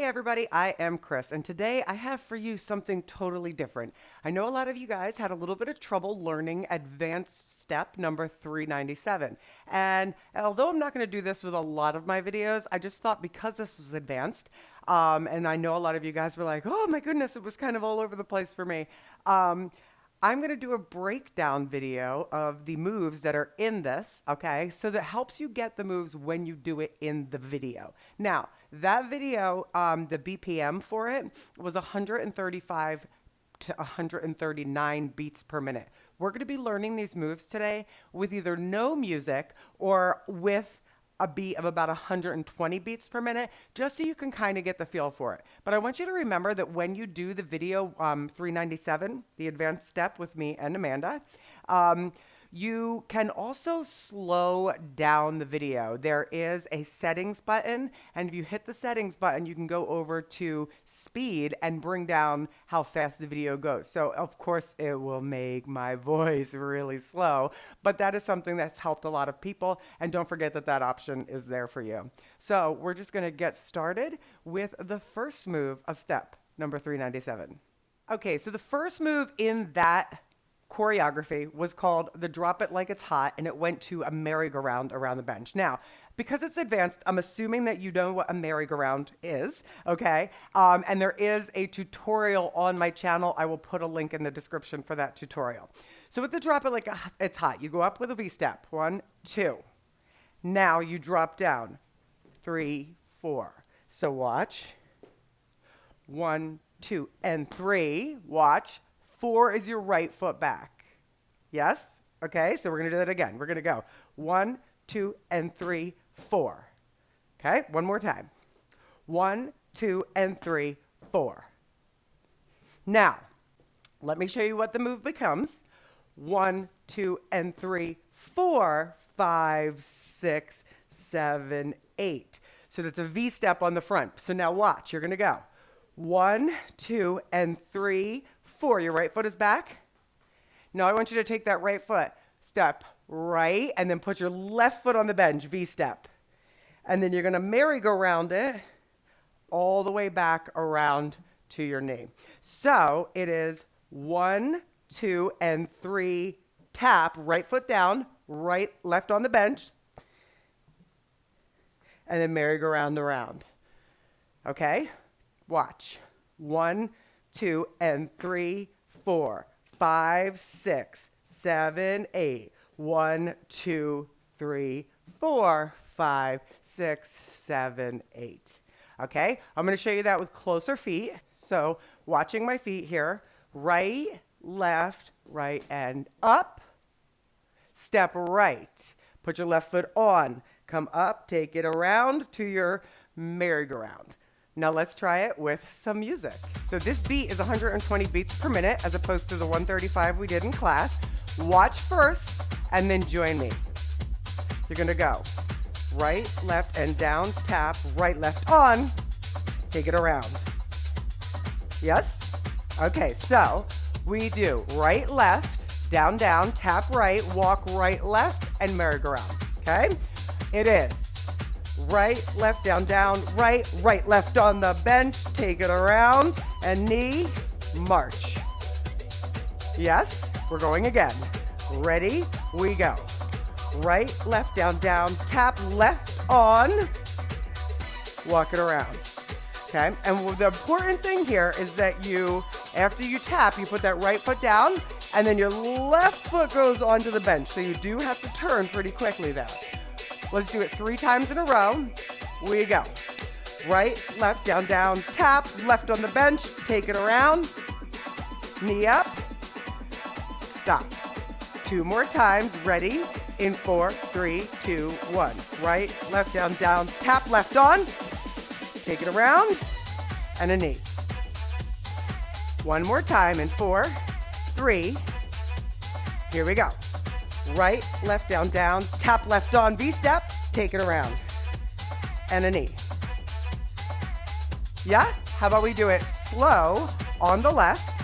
everybody, I am Chris, and today I have for you something totally different. I know a lot of you guys had a little bit of trouble learning advanced step number 397, and although I'm not going to do this with a lot of my videos, I just thought because this was advanced, and I know a lot of you guys were like, oh my goodness, it was kind of all over the place for me. I'm going to do a breakdown video of the moves that are in this, okay? So that helps you get the moves when you do it in the video. Now, that video, the BPM for it was 135 to 139 beats per minute. We're going to be learning these moves today with either no music or with a beat of about 120 beats per minute, just so you can kind of get the feel for it. But I want you to remember that when you do the video 397, the advanced step with me and Amanda, you can also slow down the video. There is a settings button, and if you hit the settings button, you can go over to speed and bring down how fast the video goes. So of course it will make my voice really slow, but that is something that's helped a lot of people, and don't forget that that option is there for you. So we're just gonna get started with the first move of step number 397. Okay, so the first move in that choreography was called the drop it like it's hot, and it went to a merry-go-round around the bench. Now, because it's advanced, I'm assuming that you know what a merry-go-round is, okay? And there is a tutorial on my channel. I will put a link in the description for that tutorial. So with the drop it like it's hot, you go up with a V-step, 1, 2. Now you drop down, 3, 4. So watch, 1, 2, and 3, watch. 4 is your right foot back. Yes? Okay, so we're going to do that again. We're going to go 1, 2, and 3, 4. Okay, one more time. 1, 2, and 3, 4. Now, let me show you what the move becomes. 1, 2, and 3, 4, 5, 6, 7, 8. So that's a V step on the front. So now watch. You're going to go 1, 2, and 3, 4. Your right foot is back. Now I want you to take that right foot, step right, and then put your left foot on the bench, V step. And then you're going to merry-go-round it all the way back around to your knee. So it is 1, 2, and 3, tap, right foot down, right, left on the bench, and then merry-go-round around. Okay? Watch. 1, 2, and 3, 4, 5, 6, 7, 8. 1, 2, 3, 4, 5, 6, 7, 8. Okay, I'm going to show you that with closer feet. So watching my feet here, right, left, right, and up. Step right. Put your left foot on. Come up, take it around to your merry-go-round. Now let's try it with some music. So this beat is 120 beats per minute as opposed to the 135 we did in class. Watch first and then join me. You're gonna go right, left, and down, tap, right, left, on, take it around. Yes? Okay, so we do right, left, down, down, tap right, walk right, left, and merry-go-round, okay? It is right, left, down, down, right, right, left on the bench, take it around, and knee, march. Yes, we're going again. Ready, we go. Right, left, down, down, tap, left on, walk it around. Okay, and the important thing here is that you, after you tap, you put that right foot down, and then your left foot goes onto the bench. So you do have to turn pretty quickly there. Let's do it 3 times in a row. We go. Right, left, down, down, tap, left on the bench, take it around, knee up, stop. 2 more times, ready, in 4, 3, 2, 1. Right, left, down, down, tap, left on, take it around, and a knee. 1 more time in 4, 3, here we go. Right, left, down, down, tap left on, V-step, take it around, and a knee. Yeah? How about we do it slow on the left?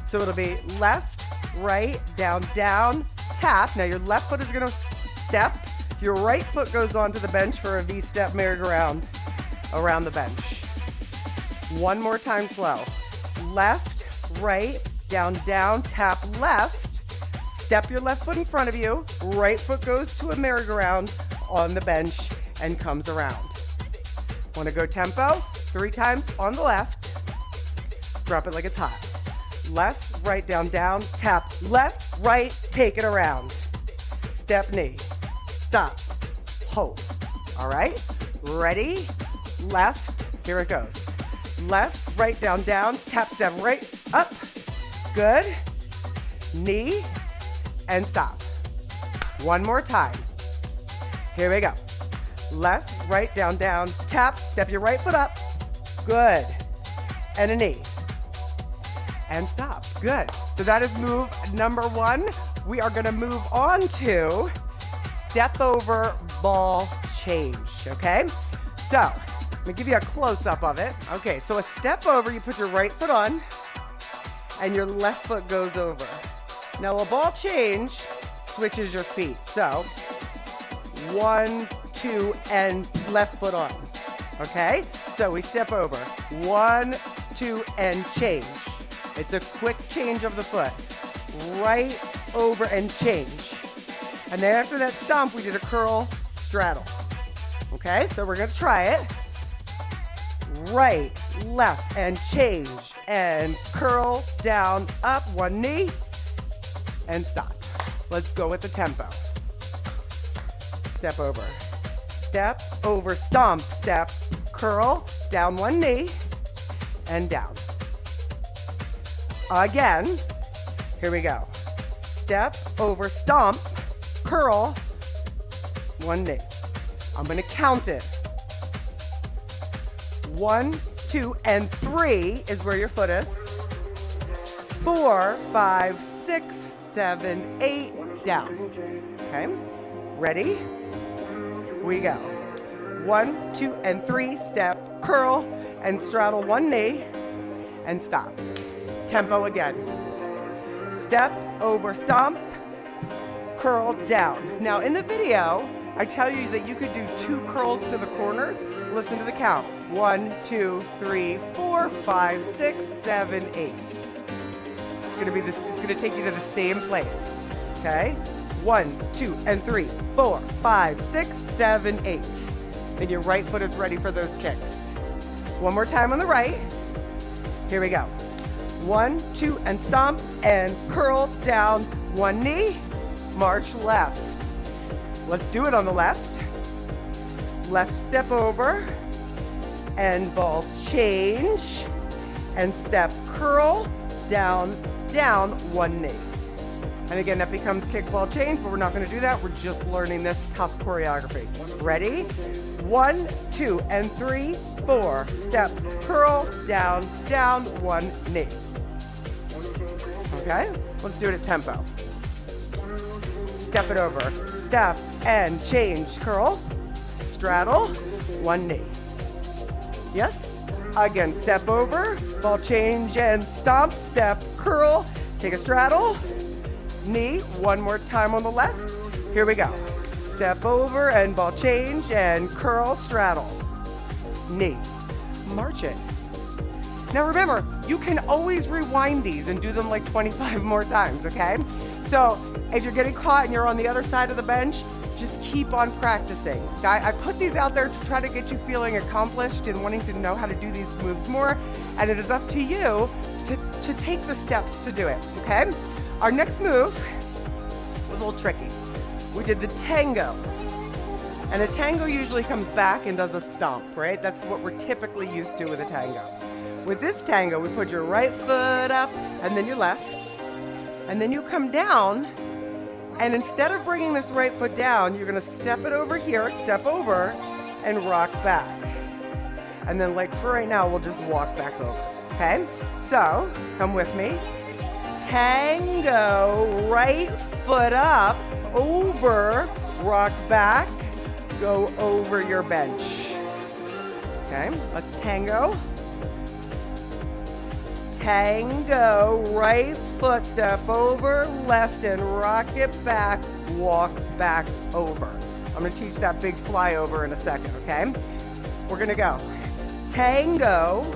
So it'll be left, right, down, down, tap. Now your left foot is gonna step. Your right foot goes onto the bench for a V-step merry-go-round around the bench. One more time slow. Left, right, down, down, tap left. Step your left foot in front of you. Right foot goes to a merry-go-round on the bench and comes around. Want to go tempo? 3 times on the left. Drop it like it's hot. Left, right, down, down. Tap left, right, take it around. Step knee. Stop. Hold. All right? Ready? Left. Here it goes. Left, right, down, down. Tap, step, right, up. Good. Knee. And stop. One more time. Here we go. Left, right, down, down. Tap, step your right foot up. Good. And a knee. And stop. Good. So that is move number 1. We are going to move on to step over ball change, okay? So, let me give you a close-up of it. Okay, so a step over, you put your right foot on, and your left foot goes over. Now a ball change switches your feet. So, 1, 2, and left foot on. Okay? So we step over. 1, 2, and change. It's a quick change of the foot. Right, over, and change. And then after that stomp, we did a curl straddle. Okay, so we're gonna try it. Right, left, and change. And curl, down, up, one knee, and stop. Let's go with the tempo. Step over, stomp, step, curl, down one knee, and down. Again, here we go. Step over, stomp, curl, one knee. I'm gonna count it. 1, 2, and 3 is where your foot is. 4, 5, 6, 7, 8, down. Okay, ready? We go. 1, 2, and 3, step, curl, and straddle one knee, and stop. Tempo again. Step over, stomp, curl, down. Now in the video, I tell you that you could do 2 curls to the corners. Listen to the count. 1, 2, 3, 4, 5, 6, 7, 8. It's gonna take you to the same place. Okay? 1, 2, and 3, 4, 5, 6, 7, 8. Then your right foot is ready for those kicks. One more time on the right. Here we go. 1, 2, and stomp, and curl down one knee, march left. Let's do it on the left. Left step over, and ball change, and step curl, down, down, one knee. And again, that becomes kickball change, but we're not gonna do that. We're just learning this tough choreography. Ready? 1, 2, and 3, 4. Step, curl, down, down, one knee. Okay, let's do it at tempo. Step it over, step and change, curl, straddle, one knee. Yes, again, step over, ball change and stomp, step, curl, take a straddle, knee, one more time on the left. Here we go. Step over and ball change and curl, straddle, knee. March it. Now remember, you can always rewind these and do them like 25 more times, okay? So if you're getting caught and you're on the other side of the bench, just keep on practicing. I put these out there to try to get you feeling accomplished and wanting to know how to do these moves more, and it is up to you to take the steps to do it, okay? Our next move was a little tricky. We did the tango. And a tango usually comes back and does a stomp, right? That's what we're typically used to with a tango. With this tango, we put your right foot up and then your left. And then you come down, and instead of bringing this right foot down, you're gonna step it over here, step over, and rock back. And then like for right now, we'll just walk back over, okay? So, come with me. Tango, right foot up, over, rock back, go over your bench. Okay, let's tango. Tango, right foot, step over, left, and rock it back, walk back over. I'm gonna teach that big flyover in a second, okay? We're gonna go. Tango,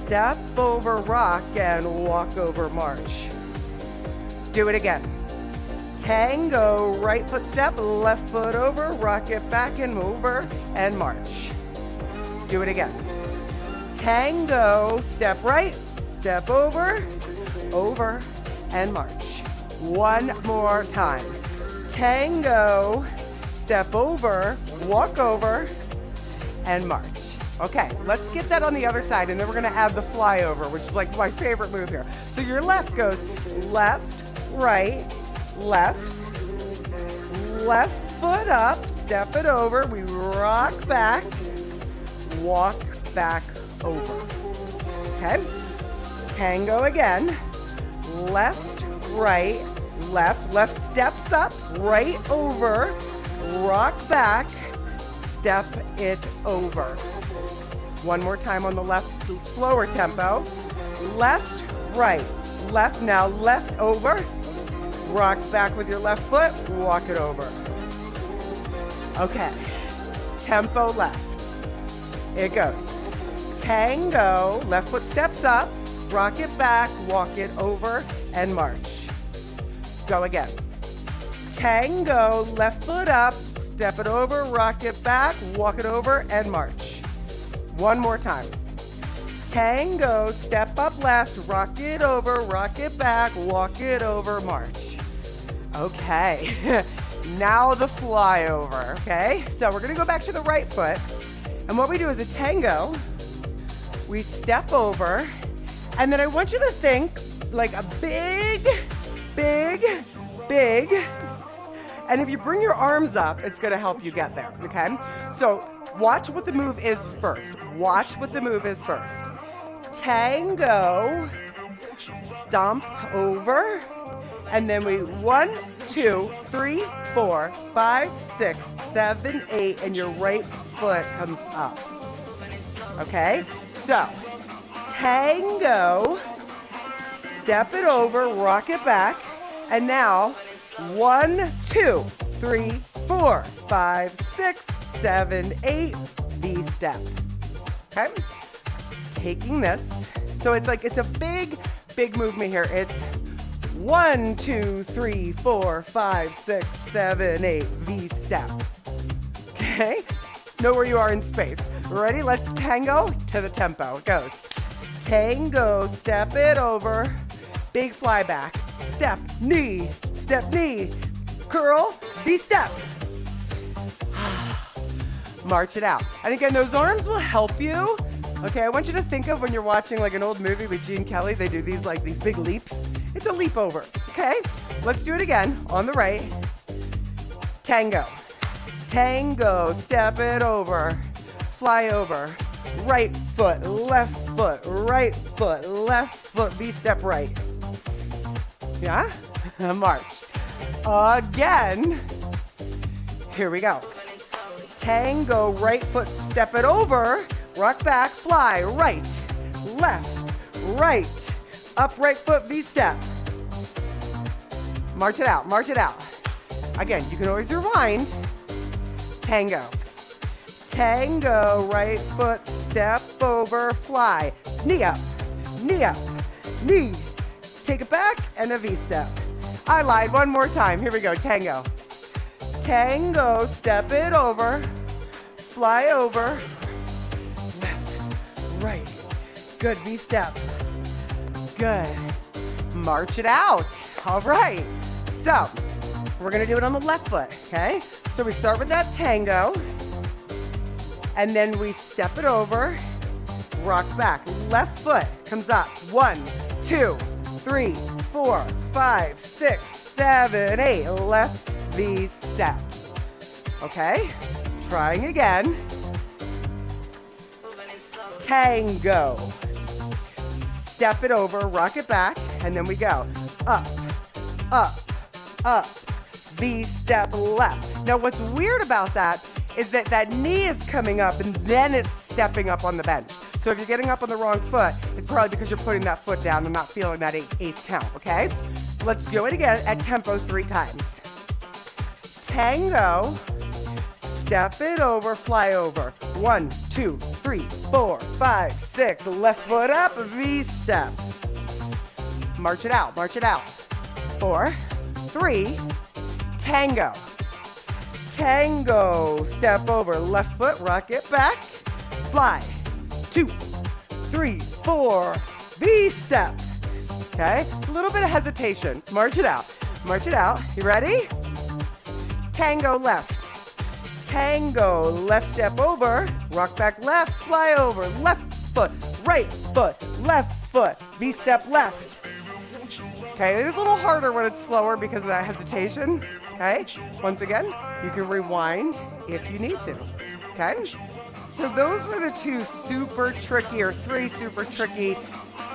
step over, rock, and walk over, march. Do it again. Tango, right foot step, left foot over, rock it back and over, and march. Do it again. Tango, step right, step over, over, and march. One more time. Tango, step over, walk over, and march. Okay, let's get that on the other side, and then we're gonna add the flyover, which is like my favorite move here. So your left goes left, right, left, left foot up, step it over, we rock back, walk back over. Okay, tango again, left, right, left steps up, right over, rock back, step it over. One more time on the left, slower tempo. Left, right, left, now left over, rock back with your left foot, walk it over. Okay, tempo left. It goes. Tango, left foot steps up, rock it back, walk it over, and march. Go again. Tango, left foot up, step it over, rock it back, walk it over, and march. One more time. Tango, step up left, rock it over, rock it back, walk it over, march. Okay, now the flyover, okay? So we're gonna go back to the right foot, and what we do is a tango, we step over, and then I want you to think like a big, and if you bring your arms up, it's gonna help you get there, okay? So watch what the move is first. Watch what the move is first. Tango, stomp over, and then we 1, 2, 3, 4, 5, 6, 7, 8, and your right foot comes up. Okay? So, tango, step it over, rock it back, and now 1, 2, 3, 4, 5, 6, 7, 8, V step. Okay? Taking this, so it's a big movement here. It's 1, 2, 3, 4, 5, 6, 7, 8, V step. Okay? Know where you are in space. Ready? Let's tango to the tempo. It goes. Tango, step it over, big fly back, step, knee, curl, V step. March it out. And again, those arms will help you. Okay, I want you to think of when you're watching like an old movie with Gene Kelly, they do these big leaps. It's a leap over, okay? Let's do it again on the right. Tango. Tango, step it over, fly over, right foot, left foot, right foot, left foot, V step right. Yeah? March. Again. Here we go. Tango, right foot, step it over, rock back, fly, right, left, right, up right foot, V step. March it out, march it out. Again, you can always rewind. Tango. Tango, right foot, step over, fly, knee up, knee, take it back, and a V step. I lied, one more time, here we go, tango. Tango, step it over, fly over, left, right, good, V step, good. March it out, all right. So, we're gonna do it on the left foot, okay? So we start with that tango, and then we step it over, rock back, left foot comes up, 1, 2, 3, 4, 5, 6, 7, 8, left V step. Okay, trying again. Tango. Step it over, rock it back, and then we go up, V step left. Now what's weird about that is that knee is coming up and then it's stepping up on the bench. So if you're getting up on the wrong foot, it's probably because you're putting that foot down and not feeling that eighth count, okay? Let's do it again at tempo 3 times. Tango, step it over, fly over. 1, 2, 3, 4, 5, 6. Left foot up, V-step. March it out, march it out. 4, 3, tango. Tango, step over, left foot, rock it back. Fly, 2, 3, 4, V-step. Okay, a little bit of hesitation. March it out, march it out. You ready? Tango left. Tango, left step over, rock back left, fly over, left foot, left foot, V-step left. Okay, it is a little harder when it's slower because of that hesitation. Okay, once again, you can rewind if you need to. Okay, so those were the 2 super tricky, or 3 super tricky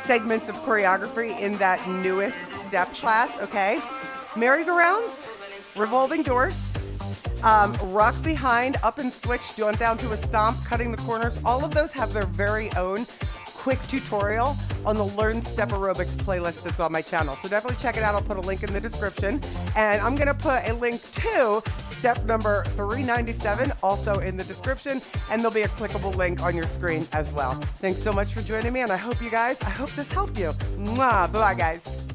segments of choreography in that newest step class. Okay, merry-go-rounds, revolving doors, rock behind, up and switch, going down to a stomp, cutting the corners. All of those have their very own quick tutorial on the Learn Step Aerobics playlist that's on my channel. So definitely check it out. I'll put a link in the description. And I'm going to put a link to step number 397 also in the description. And there'll be a clickable link on your screen as well. Thanks so much for joining me. And I hope this helped you. Mwah. Bye-bye, guys.